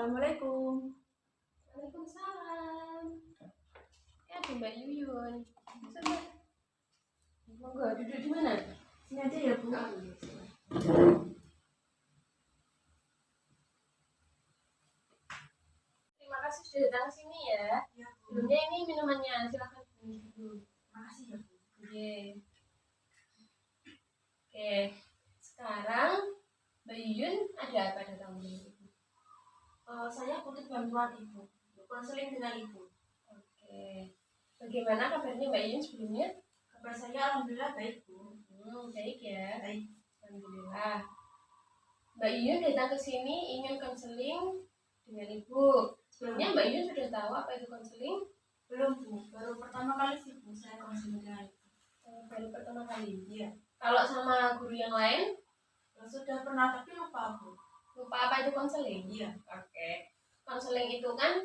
Assalamualaikum. Waalaikumsalam. Ya, ada Mbak Yuyun. Coba. Monggo, duduk di mana? Sini aja ya, Bu. Terima kasih sudah datang ke sini ya. Ya, Bu. Sebelumnya ini minumannya, silahkan dulu. Makasih ya, Bu. Oke. Oke. Sekarang Mbak Yuyun ada apa datang ke sini? Saya butuh bantuan Ibu. Konseling dengan Ibu. Oke. Bagaimana kabarnya Mbak Yuyun sebelumnya? Kabar saya alhamdulillah baik, Bu. Baik ya. Baik. Alhamdulillah. Mbak Yuyun datang ke sini ingin konseling dengan Ibu. Sebelumnya Mbak Yuyun sudah tahu apa itu konseling? Belum, Bu. Baru pertama kali sih, Bu, saya konseling dengan Ibu. Baru pertama kali. Iya. Kalau sama guru yang lain, Sudah pernah tapi lupa, Bu. lupa apa itu konseling? Iya. Oke. Konseling itu kan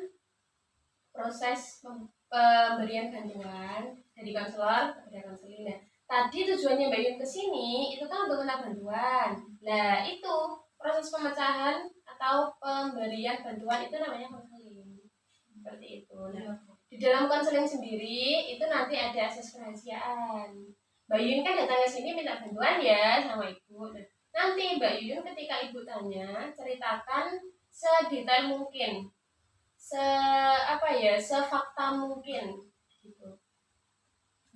proses pemberian bantuan dari konselor kepada konseling. Nah, tadi tujuannya Mbak Yun ke sini itu kan untuk minta bantuan. Nah, itu proses pemecahan atau pemberian bantuan itu namanya konseling. Seperti itu. Nah, di dalam konseling sendiri itu nanti ada akses kerahasiaan. Mbak Yun kan datang ke sini minta bantuan ya sama Ibu. Nah, nanti Mbak Yun ketika Ibu tanya, ceritakan sedetail mungkin. Sefakta mungkin gitu.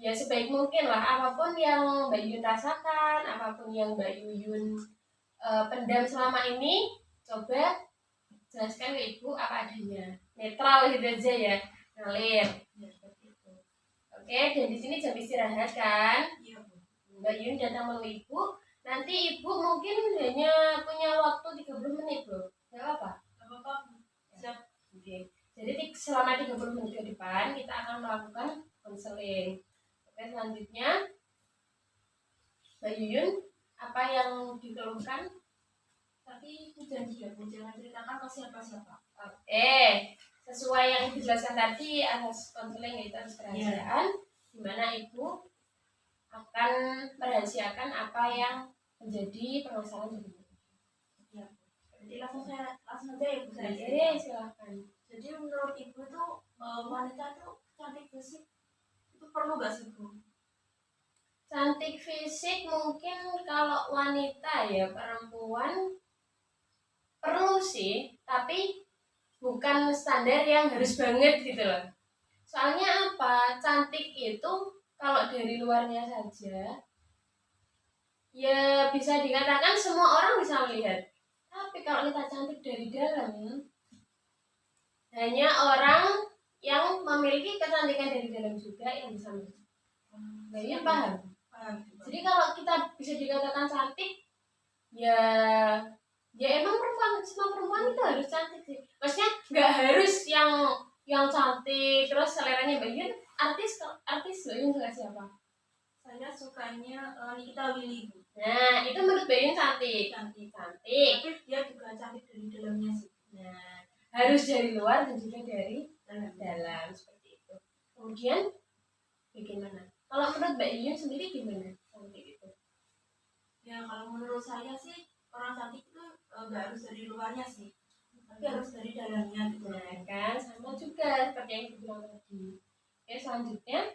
Ya sebaik mungkin lah, apapun yang Mbak Yun rasakan, apapun yang Mbak Yun pendam selama ini, coba jelaskan ke Ibu apa adanya. Netral gitu aja ya, ngalir. Ya, seperti itu. Oke, dan di sini jam istirahat kan? Iya, Bu. Mbak Yun datang menemui Ibu, nanti Ibu mungkin hanya punya waktu 30 menit loh. Gak apa-apa? Gak apa-apa, Bu. Siap. Oke. Jadi selama 30 menit ke depan kita akan melakukan konseling. Oke, selanjutnya Mbak Yuyun, apa yang dikeluhkan? Tapi itu janji ya, Bu. Jangan ceritakan ke siapa-siapa. Oke, sesuai yang dijelaskan tadi asas konseling yaitu asas kerahasiaan, di mana Ibu akan merahasiakan apa yang menjadi permasalahan dari Ibu. Ya. Jadi langsung aja ya, Bu. Oke, silakan. Jadi menurut Ibu itu wanita itu cantik fisik itu perlu gak sih, Bu? Cantik fisik mungkin kalau wanita ya, perempuan perlu sih, tapi bukan standar yang harus banget gitu loh. Soalnya apa? Cantik itu kalau dari luarnya saja ya bisa dikatakan semua orang bisa melihat. Tapi kalau kita cantik dari dalam, hanya orang yang memiliki kecantikan dari dalam juga yang bisa melihat. Nah, ini paham? Jadi kalau kita bisa dikatakan cantik, ya emang semua perempuan itu harus cantik sih. Maksudnya nggak harus yang cantik terus seleranya Mbak Yun. Artis Mbak Yun suka siapa? Saya sukanya Nikita Willy, Bu. Nah, itu menurut Mbak Yun cantik. Tapi dia juga cantik dari dalamnya sih. Nah, harus dari luar dan juga dari dalam seperti itu. Kemudian bagaimana? Kalau menurut Mbak Yun sendiri gimana cantik itu? Ya kalau menurut saya sih orang cantik itu nggak harus dari luarnya sih, tapi harus dari dalamnya gitu. Nah kan sama juga seperti yang dibilang tadi. Oke, selanjutnya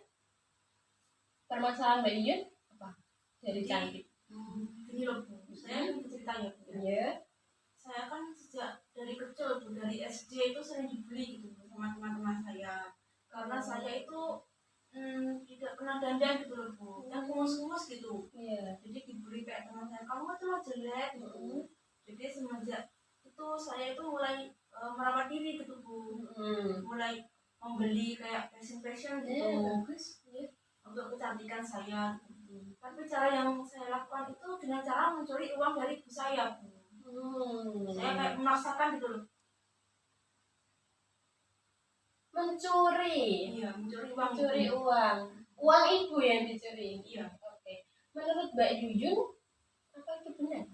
permasalahan Mbak Yun apa dari cantik? Gini loh, Bu, saya ingin cerita ya, Bu. Iya. Saya kan sejak dari kecil, Bu, dari SD itu sering dibully gitu sama teman-teman saya karena saya itu tidak pernah dandan gitu loh, Bu, yang kumus-kumus gitu. Iya. Jadi dibully kayak teman saya, kamu tuh jelek gitu. Jadi semenjak itu saya itu mulai merawat diri gitu, Bu. Mulai membeli kayak fashion gitu. Bagus. Ya. Untuk kecantikan saya. Tapi cara yang saya lakukan itu dengan cara mencuri uang dari ibu saya, Bu. Saya kayak memaksakan gitu loh. Mencuri. Iya, mencuri uang. Mencuri uang. Uang ibu yang dicuri. Iya. Oke. Menurut Mbak Yuyun apa itu benar?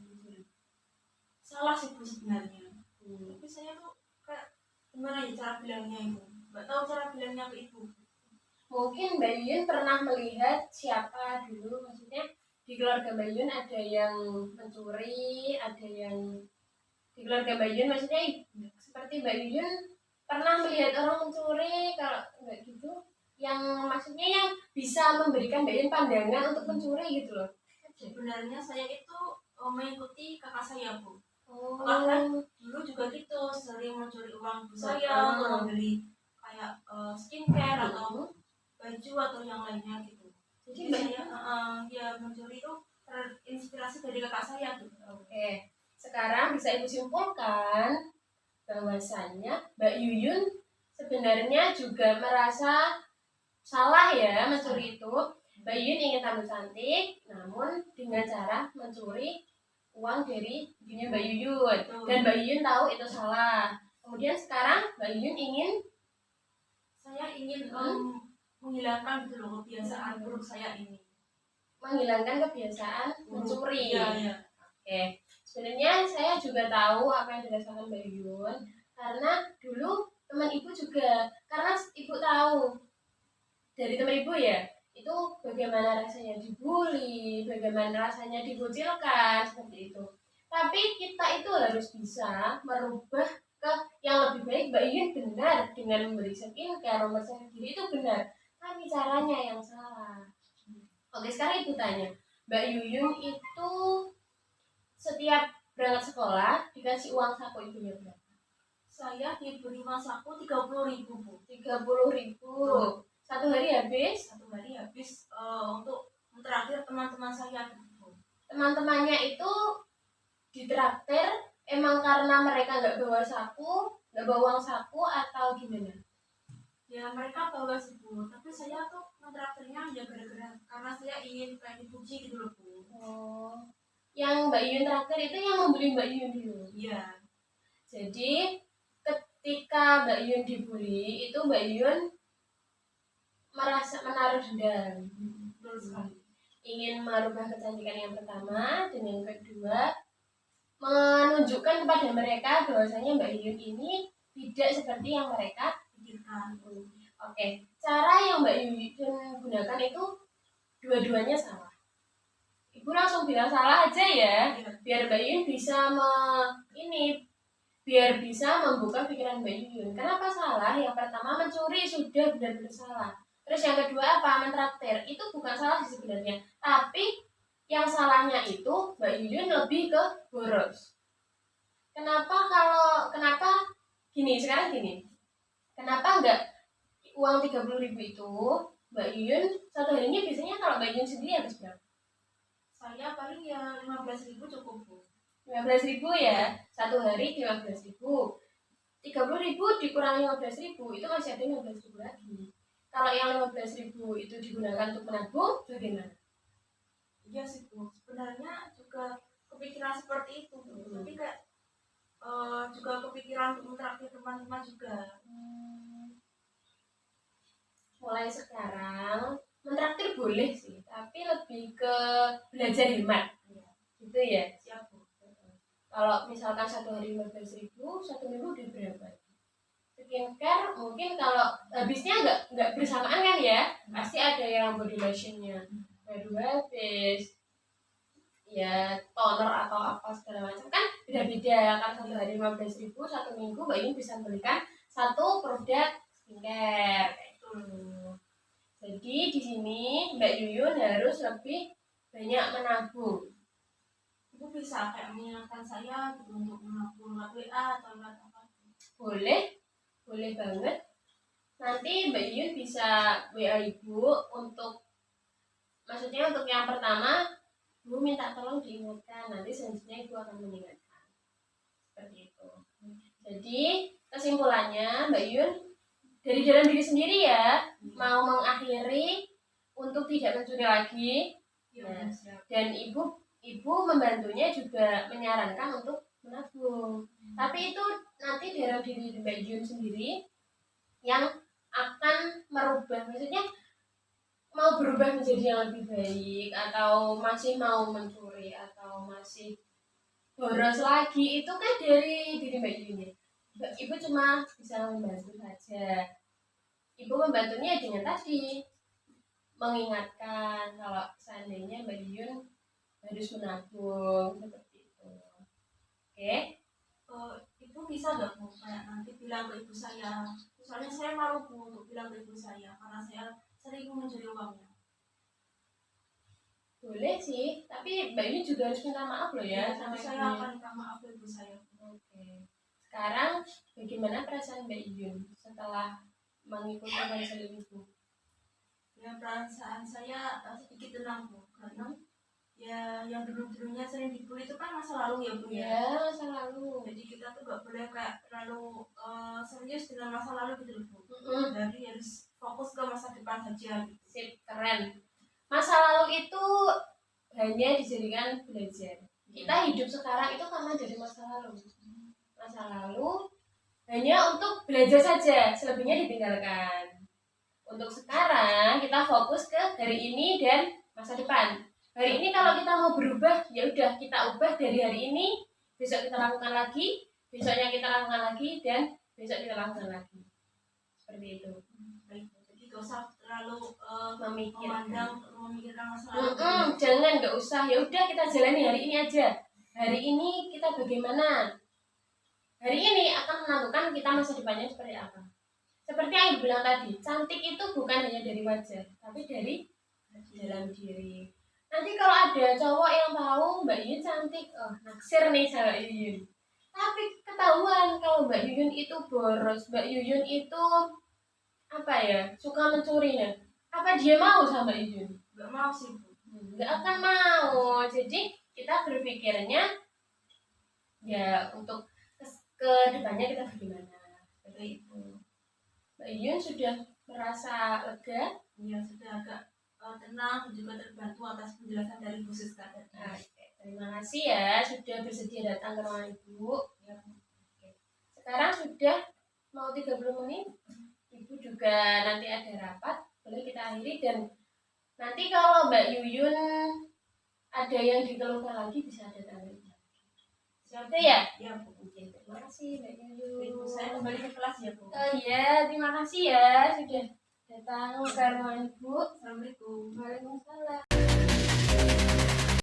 Salah sih, Bu, sebenarnya. Tapi saya tuh kayak gimana ya cara bilangnya itu? Nggak tahu cara bilangnya ke ibu. Mungkin Mbak Yuyun pernah melihat siapa dulu, maksudnya di keluarga Mbak Yuyun ada yang mencuri, ada yang di keluarga Mbak Yuyun maksudnya seperti Mbak Yuyun pernah melihat orang mencuri kalau enggak gitu, yang maksudnya yang bisa memberikan Mbak Yuyun pandangan untuk mencuri gitu loh. Sebenarnya saya itu mengikuti kakak saya, Bu. Oh. Karena dulu juga gitu, sering mencuri uang ibu saya untuk membeli kayak skincare atau baju atau yang lainnya gitu. Jadi saya ya mencuri itu terinspirasi dari kakak saya gitu. Oke. Sekarang bisa Ibu simpulkan bahwasannya Mbak Yuyun sebenarnya juga merasa salah ya mencuri itu. Mbak Yuyun ingin tampil cantik, namun dengan cara mencuri uang dari ibunya Mbak Yuyun. Dan Mbak Yuyun tahu itu salah. Kemudian sekarang Mbak Yuyun ingin menghilangkan gitu loh kebiasaan buruk saya ini. Menghilangkan kebiasaan mencuri. Iya. Oke. Sebenarnya saya juga tahu apa yang dirasakan Mbak Yuyun, karena dulu teman ibu juga, karena ibu tahu dari teman ibu ya, itu bagaimana rasanya dibully, bagaimana rasanya dikucilkan seperti itu. Tapi kita itu harus bisa merubah ke yang lebih baik. Mbak Yuyun benar dengan memberi skincare, mempersiapkan diri itu benar, tapi caranya yang salah. Oke, sekarang ibu tanya, Mbak Yuyun itu setiap berangkat sekolah dikasih uang saku ibunya berapa? Saya diberi uang saku 30.000, Bu. 30.000. Satu hari habis? Satu hari habis untuk mentraktir teman-teman saya gitu. Teman-temannya itu ditraktir emang karena mereka nggak bawa saku, nggak bawa uang saku atau gimana? Ya mereka bawa sih, Bu, tapi saya tuh mentraktirnya ya gara-gara karena saya ingin kayak dipuji gitu loh, Bu. Oh, yang Mbak Yuyun traktir itu yang membeli Mbak Yuyun dulu? Iya. Jadi ketika Mbak Yuyun dibully itu Mbak Yuyun merasa menaruh dendam. Betul sekali. Ingin merubah kecantikan yang pertama, dan yang kedua menunjukkan kepada mereka bahwasanya Mbak Yuyun ini tidak seperti yang mereka pikirkan. Oke, cara yang Mbak Yuyun gunakan itu dua-duanya salah. Ibu langsung bilang salah aja ya, biar Mbak Yuyun bisa biar bisa membuka pikiran Mbak Yuyun. Kenapa salah? Yang pertama, mencuri sudah benar-benar salah. Terus yang kedua apa? Mentraktir. Itu bukan salah sih sebenarnya, tapi yang salahnya itu Mbak Yuyun lebih ke boros. Kenapa gini, sekarang gini. Kenapa enggak uang 30.000 itu Mbak Yuyun satu harinya biasanya kalau Mbak Yuyun sendiri habis berapa? Saya paling ya 15.000 cukup, Bu. 15.000 ya, satu hari 15.000. 30.000 dikurangi 15.000 itu masih ada 15.000 lagi. Kalau yang 15.000 itu digunakan untuk menabung, bagaimana? Iya sih, Bu. Sebenarnya juga kepikiran seperti itu, Bu. Tapi kayak juga kepikiran untuk mentraktir teman-teman juga. Mulai sekarang mentraktir boleh sih, tapi lebih ke belajar hemat. Gitu ya. Siap, Bu. Kalau misalkan satu hari 15.000, satu minggu udah berapa? Skincare mungkin kalau habisnya nggak bersamaan kan ya, pasti ada yang body lotionnya baru habis, ya toner atau apa segala macam kan beda-beda kan. Satu hari 15.000, satu minggu Mbak Yuyun bisa membelikan satu produk skincare kayak gitu. Jadi di sini Mbak Yuyun harus lebih banyak menabung. Ibu bisa kayak mengingatkan saya gitu untuk menabung lewat WA atau lewat apa? Boleh banget. Nanti Mbak Yuyun bisa WA Ibu untuk, maksudnya untuk yang pertama Bu minta tolong diingatkan, nanti selanjutnya Ibu akan mengingatkan. Seperti itu. Jadi kesimpulannya Mbak Yuyun dari dalam diri sendiri ya, mau mengakhiri untuk tidak mencuri lagi. Nah, dan ibu membantunya juga menyarankan untuk menabung. Tapi itu nanti dalam diri Mbak Yuyun sendiri yang akan merubah, maksudnya mau berubah menjadi yang lebih baik, atau masih mau mencuri, atau masih boros lagi, itu kan dari diri Mbak Yuyun. Ibu cuma bisa membantu saja. Ibu membantunya dengan tadi mengingatkan kalau seandainya Mbak Yuyun harus menabung seperti itu. Oke. ibu bisa nggak bu kayak nanti bilang ke ibu saya, soalnya saya malu bu untuk bilang ke ibu saya karena saya sering mencuri uangnya. Boleh sih, tapi Mbak Yun juga harus minta maaf loh ya sama Nanti saya ibunya. akan minta maaf ke ibu saya. Oke. Sekarang bagaimana perasaan Mbak Yun setelah mengikuti konseling itu? Ya perasaan saya sedikit tenang bu karena ya yang dulu-dulunya sering dibully itu kan masa lalu ya bu ya. Ya, masa lalu. Jadi kita tuh gak boleh kayak terlalu serius dengan masa lalu gitu loh bu. Mm-mm. Jadi harus fokus ke masa depan saja gitu. Sip, keren. Masa lalu itu hanya dijadikan belajar. Kita hidup sekarang itu karena dari masa lalu. Masa lalu hanya untuk belajar saja, selebihnya ditinggalkan. Untuk sekarang kita fokus ke hari ini dan masa depan. Hari ini kalau kita mau berubah, ya udah kita ubah dari hari ini, besok kita lakukan lagi, besoknya kita lakukan lagi, dan besok kita lakukan lagi. Seperti itu. Baik, jadi gak usah terlalu Memikirkan. memikirkan masa lalu. Jangan, nggak usah. Ya udah kita jalani hari ini aja. Hari ini kita bagaimana? Hari ini akan menentukan kita masa depannya seperti apa. Seperti yang Ibu bilang tadi, cantik itu bukan hanya dari wajah, tapi dari dalam diri. Nanti kalau ada cowok yang tahu Mbak Yuyun cantik, oh naksir nih sama Mbak Yuyun. Tapi ketahuan kalau Mbak Yuyun itu boros, Mbak Yuyun itu apa ya, suka mencuri ya. Apa dia mau sama Mbak Yuyun? Gak mau sih bu. Nggak akan mau. Jadi kita berpikirnya ya untuk ke depannya kita bagaimana. Seperti itu. Mbak Yuyun sudah merasa lega? Ya sudah agak tenang dan juga terbantu atas penjelasan dari Bu Siska tadi. Oke, terima kasih ya sudah bersedia datang ke ruangan Ibu. Ya, Sekarang sudah mau 30 menit. Ibu juga nanti ada rapat, boleh kita akhiri. Dan nanti kalau Mbak Yuyun ada yang dikeluhkan lagi bisa datang lagi. Siapa ya? ya Bu. Oke, terima kasih Mbak Yuyun. Ibu saya kembali ke kelas ya Bu. Oh iya, terima kasih ya sudah datang ke ruangan Ibu. Assalamualaikum. Waalaikumsalam.